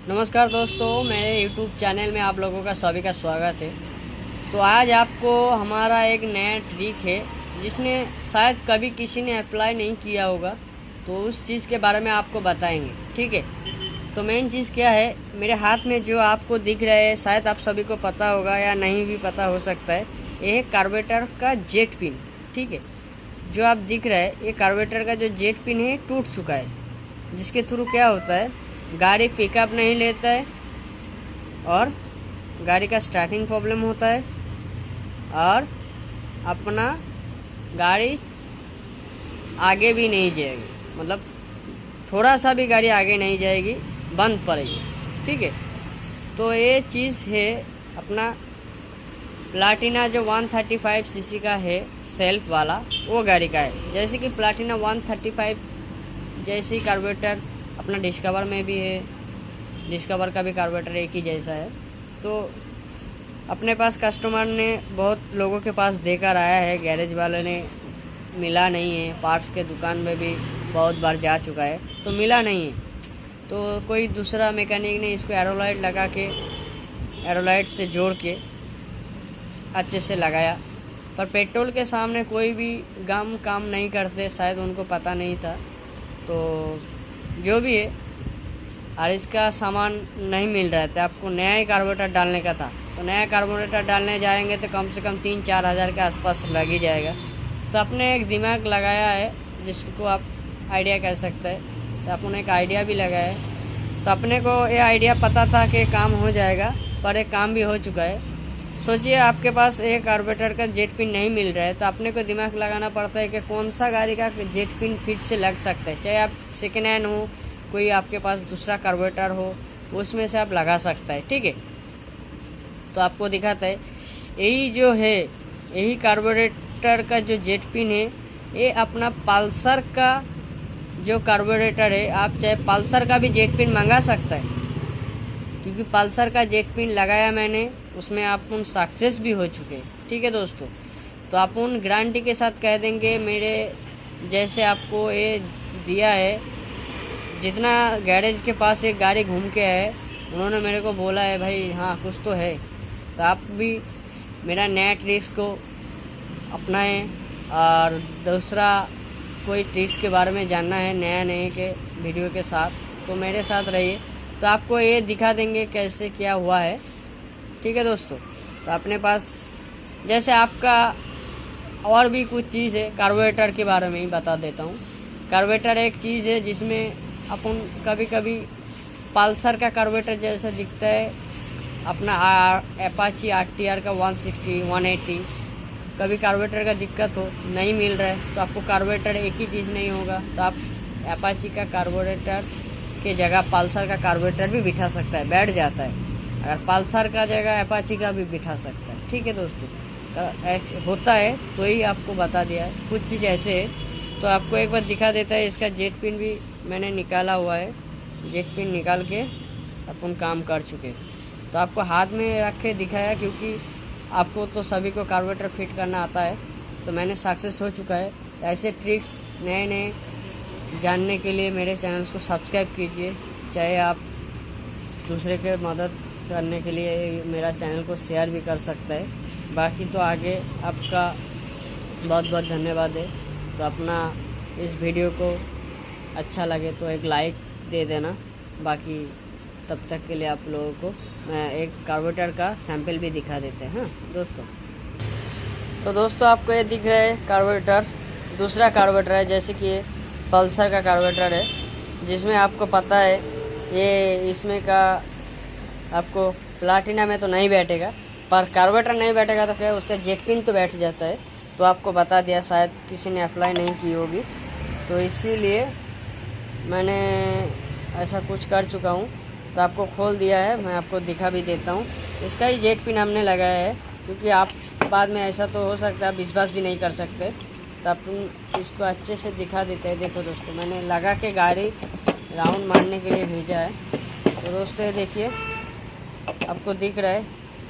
नमस्कार दोस्तों, मेरे YouTube चैनल में आप लोगों का सभी का स्वागत है। तो आज आपको हमारा एक नया ट्रिक है जिसने शायद कभी किसी ने अप्लाई नहीं किया होगा, तो उस चीज़ के बारे में आपको बताएंगे। ठीक है, तो मेन चीज़ क्या है, मेरे हाथ में जो आपको दिख रहा है शायद आप सभी को पता होगा या नहीं भी पता हो सकता है, ये है कार्बोरेटर का जेट पिन। ठीक है, जो आप दिख रहा है ये कार्बोरेटर का जो जेट पिन है टूट चुका है, जिसके थ्रू क्या होता है, गाड़ी पिकअप नहीं लेता है और गाड़ी का स्टार्टिंग प्रॉब्लम होता है और अपना गाड़ी आगे भी नहीं जाएगी, मतलब थोड़ा सा भी गाड़ी आगे नहीं जाएगी, बंद पड़ेगी। ठीक है, तो ये चीज़ है अपना प्लाटिना जो 135 सीसी का है, सेल्फ वाला, वो गाड़ी का है। जैसे कि प्लाटिना 135 जैसी कार्बोरेटर अपना डिस्कवर में भी है, डिस्कवर का भी कार्बोरेटर एक ही जैसा है। तो अपने पास कस्टमर ने बहुत लोगों के पास देकर आया है, गैरेज वाले ने मिला नहीं है, पार्ट्स के दुकान में भी बहुत बार जा चुका है तो मिला नहीं है। तो कोई दूसरा मैकेनिक ने इसको एरोलाइट लगा के, एरोलाइट से जोड़ के अच्छे से लगाया, पर पेट्रोल के सामने कोई भी काम नहीं करते, शायद उनको पता नहीं था। तो जो भी है, और इसका सामान नहीं मिल रहा था, आपको नया ही कार्बोरेटर डालने का था। तो नया कार्बोरेटर डालने जाएंगे तो कम से कम 3-4 हज़ार के आसपास लग ही जाएगा। तो आपने एक दिमाग लगाया है जिसको आप आइडिया कह सकते हैं, तो आपने एक आइडिया भी लगाया है। तो अपने को ये आइडिया पता था कि काम हो जाएगा, पर एक काम भी हो चुका है। सोचिए आपके पास एक कार्बोरेटर का जेट पिन नहीं मिल रहा है, तो अपने को दिमाग लगाना पड़ता है कि कौन सा गाड़ी का जेट पिन फिर से लग सकता है। चाहे आप सेकेंड हैंड हो, कोई आपके पास दूसरा कार्बोरेटर हो, उसमें से आप लगा सकता है। ठीक है, तो आपको दिखाता है, यही जो है, यही कार्बोरेटर का जो जेट पिन है, ये अपना पल्सर का जो कार्बोरेटर है, आप चाहे पल्सर का भी जेट पिन मंगा सकता है, क्योंकि पल्सर का जेट पिन लगाया मैंने, उसमें आप उन सक्सेस भी हो चुके हैं। ठीक है दोस्तों, तो आप उन गारंटी के साथ कह देंगे, मेरे जैसे आपको ये दिया है, जितना गैरेज के पास एक गाड़ी घूम के है, उन्होंने मेरे को बोला है भाई हाँ कुछ तो है। तो आप भी मेरा नया ट्रिक्स को अपनाएं, और दूसरा कोई ट्रिक्स के बारे में जानना है नए के वीडियो के साथ, तो मेरे साथ रहिए, तो आपको ये दिखा देंगे कैसे क्या हुआ है। ठीक है दोस्तों, तो अपने पास जैसे आपका और भी कुछ चीज़ है, कार्बोरेटर के बारे में ही बता देता हूँ। कार्बोरेटर एक चीज़ है जिसमें अपन कभी कभी पल्सर का कार्बोरेटर जैसा दिखता है, अपना अपाची RTR का 160 180, कभी कार्बोरेटर का दिक्कत हो, नहीं मिल रहा है, तो आपको कार्बोरेटर एक ही चीज़ नहीं होगा, तो आप अपाची का कार्बोरेटर के जगह पल्सर का कार्बोरेटर भी बिठा सकता है, बैठ जाता है। अगर पल्सर का जगह अपाची का भी बिठा सकता है। ठीक है दोस्तों, होता है, तो ही आपको बता दिया है। कुछ चीज़ ऐसे है, तो आपको एक बार दिखा देता है। इसका जेट पिन भी मैंने निकाला हुआ है, जेट पिन निकाल के अपन काम कर चुके। तो आपको हाथ में रख के दिखाया, क्योंकि आपको तो सभी को कार्बोरेटर फिट करना आता है, तो मैंने सक्सेस हो चुका है। तो ऐसे ट्रिक्स नए जानने के लिए मेरे चैनल को सब्सक्राइब कीजिए, चाहे आप दूसरे के मदद करने के लिए मेरा चैनल को शेयर भी कर सकता है। बाकी तो आगे आपका बहुत बहुत धन्यवाद है। तो अपना इस वीडियो को अच्छा लगे तो एक लाइक दे देना। बाकी तब तक के लिए आप लोगों को मैं एक कार्बोरेटर का सैंपल भी दिखा देते हैं। हाँ दोस्तों, तो दोस्तों आपको ये दिख रहा है कार्बोरेटर, दूसरा कार्बोरेटर है, जैसे कि पल्सर का कार्बोरेटर है, जिसमें आपको पता है ये इसमें का आपको प्लाटिना में तो नहीं बैठेगा, पर कार्बोरेटर नहीं बैठेगा तो क्या, उसका जेट पिन तो बैठ जाता है। तो आपको बता दिया, शायद किसी ने अप्लाई नहीं की होगी, तो इसीलिए मैंने ऐसा कुछ कर चुका हूँ। तो आपको खोल दिया है, मैं आपको दिखा भी देता हूँ। इसका ही जेट पिन हमने लगाया है, क्योंकि आप बाद में ऐसा तो हो सकता है आप विश्वास भी नहीं कर सकते, तो अपन इसको अच्छे से दिखा देते हैं। देखो दोस्तों, मैंने लगा के गाड़ी राउंड मारने के लिए भेजा है। तो दोस्तों ये देखिए, आपको दिख रहा है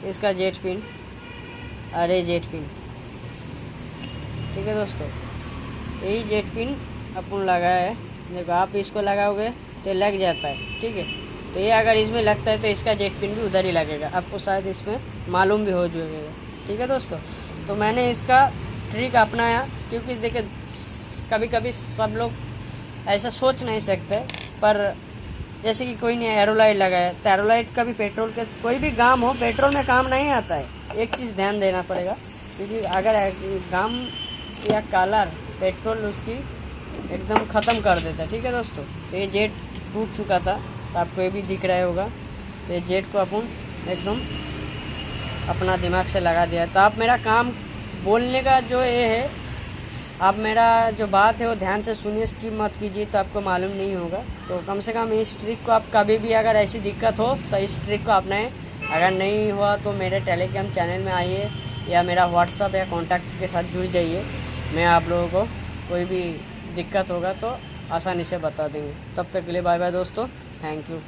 इसका जेट पिन, अरे जेट पिन। ठीक है दोस्तों, यही जेट पिन अपन लगाया है। देखो आप इसको लगाओगे तो लग जाता है। ठीक है, तो ये अगर इसमें लगता है तो इसका जेट पिन भी उधर ही लगेगा, आपको शायद इसमें मालूम भी हो जाएगा। ठीक है दोस्तों, तो मैंने इसका ट्रिक अपनाया, क्योंकि देखिए कभी कभी सब लोग ऐसा सोच नहीं सकते, पर जैसे कि कोई ने एरोलाइट लगाया, तो एरोलाइट का भी पेट्रोल के कोई भी गाम हो, पेट्रोल में काम नहीं आता है। एक चीज़ ध्यान देना पड़ेगा, क्योंकि अगर गाम या कलर पेट्रोल उसकी एकदम ख़त्म कर देता है। ठीक है दोस्तों, तो ये जेट टूट चुका था, तो आपको ये भी दिख रहा होगा। तो ये जेट को अपन एकदम अपना दिमाग से लगा दिया। तो आप मेरा काम बोलने का जो ये है, आप मेरा जो बात है वो ध्यान से सुनिए, स्किप मत कीजिए, तो आपको मालूम नहीं होगा। तो कम से कम इस ट्रिक को आप कभी भी अगर ऐसी दिक्कत हो तो इस ट्रिक को अपनाएं। अगर नहीं हुआ तो मेरे टेलीग्राम चैनल में आइए या मेरा व्हाट्सअप या कॉन्टैक्ट के साथ जुड़ जाइए। मैं आप लोगों को कोई भी दिक्कत होगा तो आसानी से बता देंगे। तब तक के लिए बाय बाय दोस्तों, थैंक यू।